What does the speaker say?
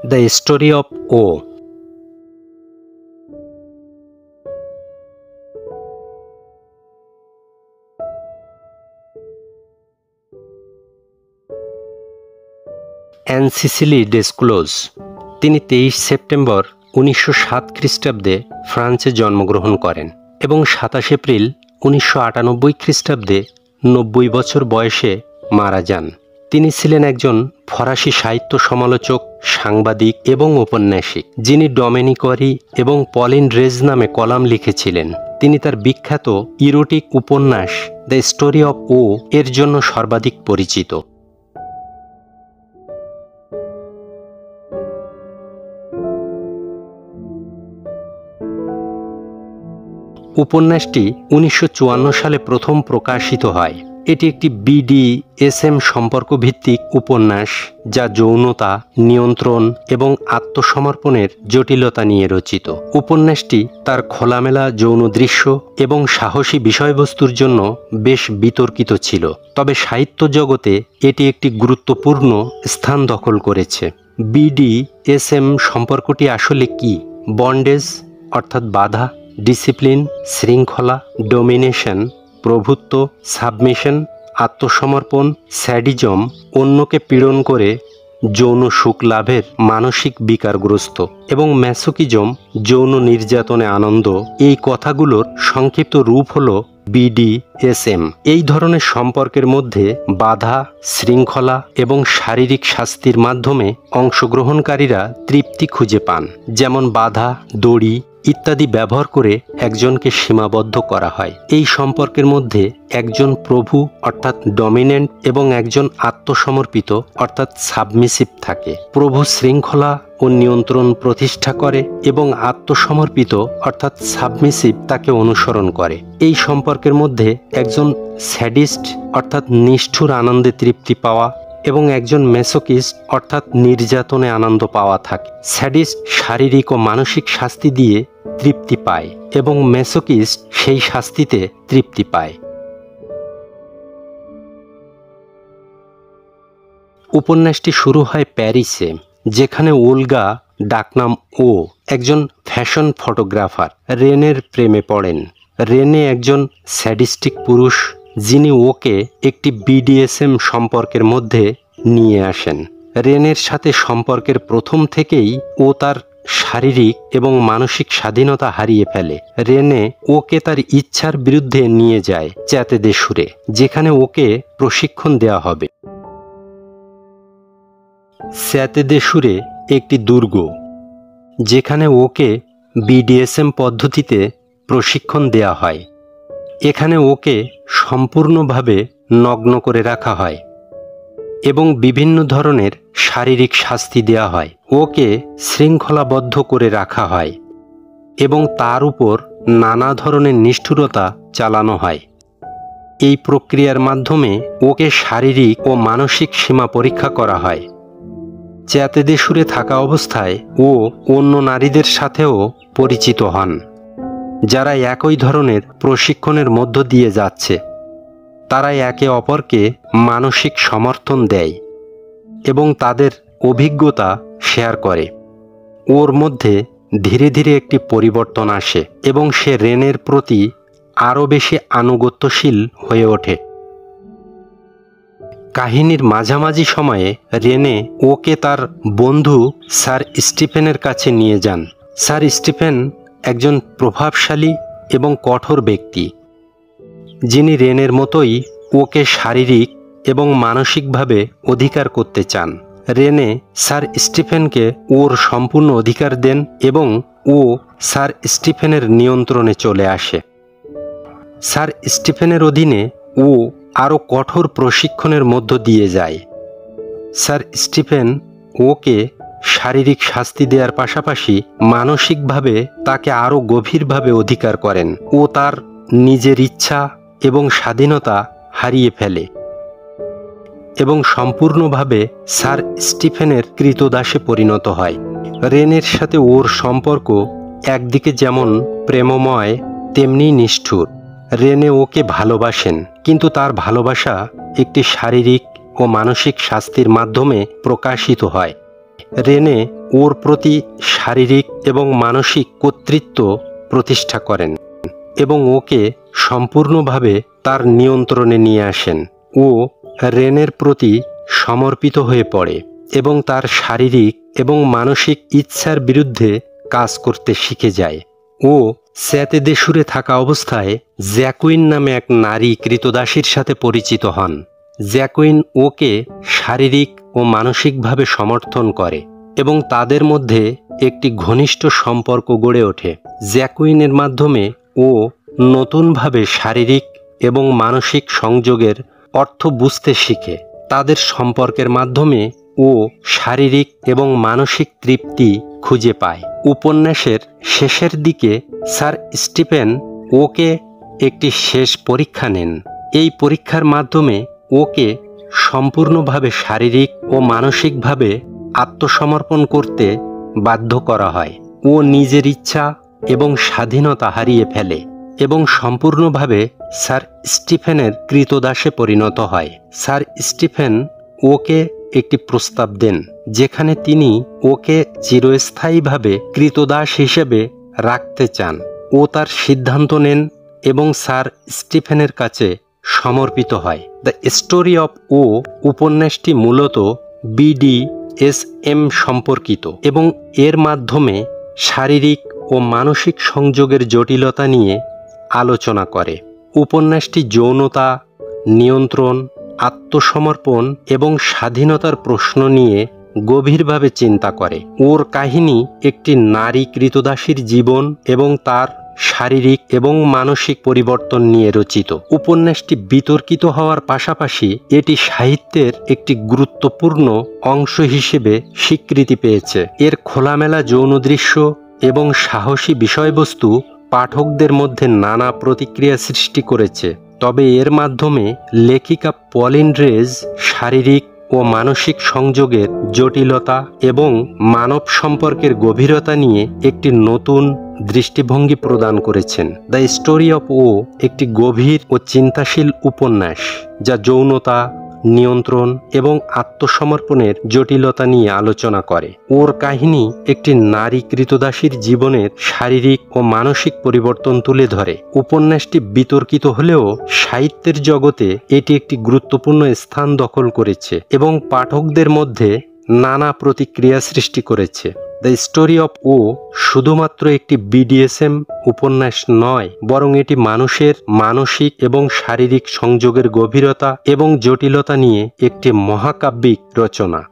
The Story of O. Anne Cecile Desclos. তিনি 23 September 1907 খ্রিস্টাব্দে ফ্রান্সে জন্মগ্রহণ করেন এবং 27 এপ্রিল 1998 খ্রিস্টাব্দে 90 বছর বয়সে মারা যান। তিনি ছিলেন একজন ফরাসি সাহিত্য সমালোচক, সাংবাদিক এবং ঔপন্যাসিক, যিনি ডমিনিক ওয়ারি এবং পলিন রেজ নামে কলাম লিখেছিলেন। তিনি তার বিখ্যাত ইরোটিক উপন্যাস দ্য স্টোরি অফ ও এর জন্য সর্বাধিক পরিচিত। উপন্যাসটি 1954 সালে প্রথম প্রকাশিত হয়। এটি একটি BDSM সম্পর্ক ভিত্তিক উপন্যাস, যা যৌনতা, নিয়ন্ত্রণ এবং আত্মসমর্পণের জটিলতা নিয়ে রচিত। উপন্যাসটি তার খোলামেলা যৌন দৃশ্য এবং সাহসী বিষয়বস্তুর জন্য বেশ বিতর্কিত ছিল, তবে সাহিত্য জগতে এটি একটি গুরুত্বপূর্ণ স্থান দখল করেছে। BDSM সম্পর্কটি আসলে কি? বন্ডেজ অর্থাৎ বাধা, ডিসিপ্লিন, শৃঙ্খলা, ডোমিনেশন, প্রভুত্ব, সাবমিশন, আত্মসমর্পণ, স্যাডিজম, অন্যকে পীড়ন করে যৌন সুখ লাভের মানসিক বিকারগ্রস্ত, এবং ম্যাসোকিজম, যৌন নির্যাতনে আনন্দ, এই কথাগুলোর সংক্ষিপ্ত রূপ হল BDSM। এই ধরনের সম্পর্কের মধ্যে বাধা, শৃঙ্খলা এবং শারীরিক শাস্তির মাধ্যমে অংশগ্রহণকারীরা তৃপ্তি খুঁজে পান, যেমন বাধা, দড়ি ইত্যাদি ব্যবহার করে একজনকে সীমাবদ্ধ করা হয়। এই সম্পর্কের মধ্যে একজন প্রভু অর্থাৎ ডমিনেন্ট এবং একজন আত্মসমর্পিত অর্থাৎ সাবমিসিভ থাকে। প্রভু শৃঙ্খলা ও নিয়ন্ত্রণ প্রতিষ্ঠা করে এবং আত্মসমর্পিত অর্থাৎ সাবমিসিভ তাকে অনুসরণ করে। এই সম্পর্কের মধ্যে একজন স্যাডিস্ট অর্থাৎ নিষ্ঠুর আনন্দে তৃপ্তি পাওয়া এবং একজন মেসোকিস্ট অর্থাৎ নির্যাতনে আনন্দ পাওয়া থাকে। স্যাডিস্ট শারীরিক ও মানসিক শাস্তি দিয়ে তৃপ্তি পায় এবং মেসোকিস্ট সেই শাস্তিতে তৃপ্তি পায়। উপন্যাসটি শুরু হয় প্যারিসে, যেখানে ওলগা, ডাকনাম ও, একজন ফ্যাশন ফটোগ্রাফার, রেনের প্রেমে পড়েন। রেনে একজন স্যাডিস্টিক পুরুষ, যিনি ওকে একটি BDSM সম্পর্কের মধ্যে নিয়ে আসেন। রেনের সাথে সম্পর্কের প্রথম থেকেই ও তার শারীরিক এবং মানসিক স্বাধীনতা হারিয়ে ফেলে। রেনে ওকে তার ইচ্ছার বিরুদ্ধে নিয়ে যায় চ্যাতে দে সুরে, যেখানে ওকে প্রশিক্ষণ দেওয়া হবে। চ্যাতে দে সুরে একটি দুর্গ, যেখানে ওকে BDSM পদ্ধতিতে প্রশিক্ষণ দেওয়া হয়। এখানে ওকে সম্পূর্ণভাবে নগ্ন করে রাখা হয় এবং বিভিন্ন ধরনের শারীরিক শাস্তি দেওয়া হয়। ওকে শৃঙ্খলাবদ্ধ করে রাখা হয় এবং তার উপর নানা ধরনের নিষ্ঠুরতা চালানো হয়। এই প্রক্রিয়ার মাধ্যমে ওকে শারীরিক ও মানসিক সীমা পরীক্ষা করা হয়। চ্যাতে দে সুরে থাকা অবস্থায় ও অন্য নারীদের সাথেও পরিচিত হন, যারা একই ধরনের প্রশিক্ষণের মধ্য দিয়ে যাচ্ছে। তারা একে অপরকে মানসিক সমর্থন দেয় এবং তাদের অভিজ্ঞতা শেয়ার করে। ওর মধ্যে ধীরে ধীরে একটি পরিবর্তন আসে এবং সে রেনের প্রতি আরও বেশি আনুগত্যশীল হয়ে ওঠে। কাহিনীর মাঝামাঝি সময়ে রেনে ওকে তার বন্ধু স্যার স্টিফেনের কাছে নিয়ে যান। স্যার স্টিফেন একজন প্রভাবশালী এবং কঠোর ব্যক্তি, যিনি রেনের মতোই ওকে শারীরিক এবং মানসিকভাবে অধিকার করতে চান। রেনে স্যার স্টিফেনকে ওর সম্পূর্ণ অধিকার দেন এবং ও স্যার স্টিফেনের নিয়ন্ত্রণে চলে আসে। স্যার স্টিফেনের অধীনে ও আরও কঠোর প্রশিক্ষণের মধ্য দিয়ে যায়। স্যার স্টিফেন ওকে শারীরিক শাস্তি দেওয়ার পাশাপাশি মানসিকভাবে তাকে আরও গভীরভাবে অধিকার করেন। ও তার নিজের ইচ্ছা এবং স্বাধীনতা হারিয়ে ফেলে এবং সম্পূর্ণভাবে স্যার স্টিফেনের কৃতদাসে পরিণত হয়। রেনের সাথে ওর সম্পর্ক একদিকে যেমন প্রেমময় তেমনি নিষ্ঠুর। রেনে ওকে ভালোবাসেন, কিন্তু তার ভালোবাসা একটি শারীরিক ও মানসিক শাস্তির মাধ্যমে প্রকাশিত হয় রেনে ওর প্রতি শারীরিক এবং মানসিক কর্তৃত্ব প্রতিষ্ঠা করেন এবং ওকে সম্পূর্ণভাবে তার নিয়ন্ত্রণে নিয়ে আসেন। ও রেনের প্রতি সমর্পিত হয়ে পড়ে এবং তার শারীরিক এবং মানসিক ইচ্ছার বিরুদ্ধে কাজ করতে শিখে যায়। ও স্যাতেদেশুরে থাকা অবস্থায় জ্যাকুইন নামে এক নারী কৃতদাসীর সাথে পরিচিত হন। জ্যাকুইন ওকে শারীরিক ও মানসিকভাবে সমর্থন করে এবং তাদের মধ্যে একটি ঘনিষ্ঠ সম্পর্ক গড়ে ওঠে। জ্যাকুইনের মাধ্যমে ও নতুনভাবে শারীরিক এবং মানসিক সংযোগের অর্থ বুঝতে শিখে। তাদের সম্পর্কের মাধ্যমে ও শারীরিক এবং মানসিক তৃপ্তি খুঁজে পায়। উপন্যাসের শেষের দিকে স্যার স্টিফেন ওকে একটি শেষ পরীক্ষা নেন। এই পরীক্ষার মাধ্যমে ওকে সম্পূর্ণভাবে শারীরিক ও মানসিকভাবে আত্মসমর্পণ করতে বাধ্য করা হয়। ও নিজের ইচ্ছা এবং স্বাধীনতা হারিয়ে ফেলে এবং সম্পূর্ণভাবে স্যার স্টিফেনের কৃতদাসে পরিণত হয়। স্যার স্টিফেন ওকে একটি প্রস্তাব দেন যেখানে তিনি ওকে চিরস্থায়ীভাবে কৃতদাস হিসেবে রাখতে চান। ও তার সিদ্ধান্ত নেন এবং স্যার স্টিফেনের কাছে সমর্পিত হয়। দ্য স্টোরি অফ ও উপন্যাসটি মূলত BDSM সম্পর্কিত এবং এর মাধ্যমে শারীরিক ও মানসিক সংযোগের জটিলতা নিয়ে আলোচনা করে। উপন্যাসটি যৌনতা, নিয়ন্ত্রণ, আত্মসমর্পণ এবং স্বাধীনতার প্রশ্ন নিয়ে গভীরভাবে চিন্তা করে। ওর কাহিনী একটি নারী কৃতদাসীর জীবন এবং তার শারীরিক এবং মানসিক পরিবর্তন নিয়ে রচিত। উপন্যাসটি বিতর্কিত হওয়ার পাশাপাশি এটি সাহিত্যের একটি গুরুত্বপূর্ণ অংশ হিসেবে স্বীকৃতি পেয়েছে। এর খোলামেলা যৌন দৃশ্য এবং সাহসী বিষয়বস্তু পাঠকদের মধ্যে নানা প্রতিক্রিয়া সৃষ্টি করেছে। তবে এর মাধ্যমে লেখিকা পলিন রেজ শারীরিক ও মানসিক সংযোগের জটিলতা এবং মানব সম্পর্কের গভীরতা নিয়ে একটি নতুন দৃষ্টিভঙ্গি প্রদান করেছেন। দ্য স্টোরি অফ ও একটি গভীর ও চিন্তাশীল উপন্যাস যা যৌনতা, নিয়ন্ত্রণ এবং আত্মসমর্পণের জটিলতা নিয়ে আলোচনা করে। ওর কাহিনী একটি নারী কৃতদাসীর জীবনের শারীরিক ও মানসিক পরিবর্তন তুলে ধরে। উপন্যাসটি বিতর্কিত হলেও সাহিত্যের জগতে এটি একটি গুরুত্বপূর্ণ স্থান দখল করেছে এবং পাঠকদের মধ্যে নানা প্রতিক্রিয়া সৃষ্টি করেছে। দ্য স্টোরি অফ ও শুধুমাত্র একটি BDSM উপন্যাস নয়, বরং এটি মানুষের মানসিক এবং শারীরিক সংযোগের গভীরতা এবং জটিলতা নিয়ে একটি মহাকাব্যিক রচনা।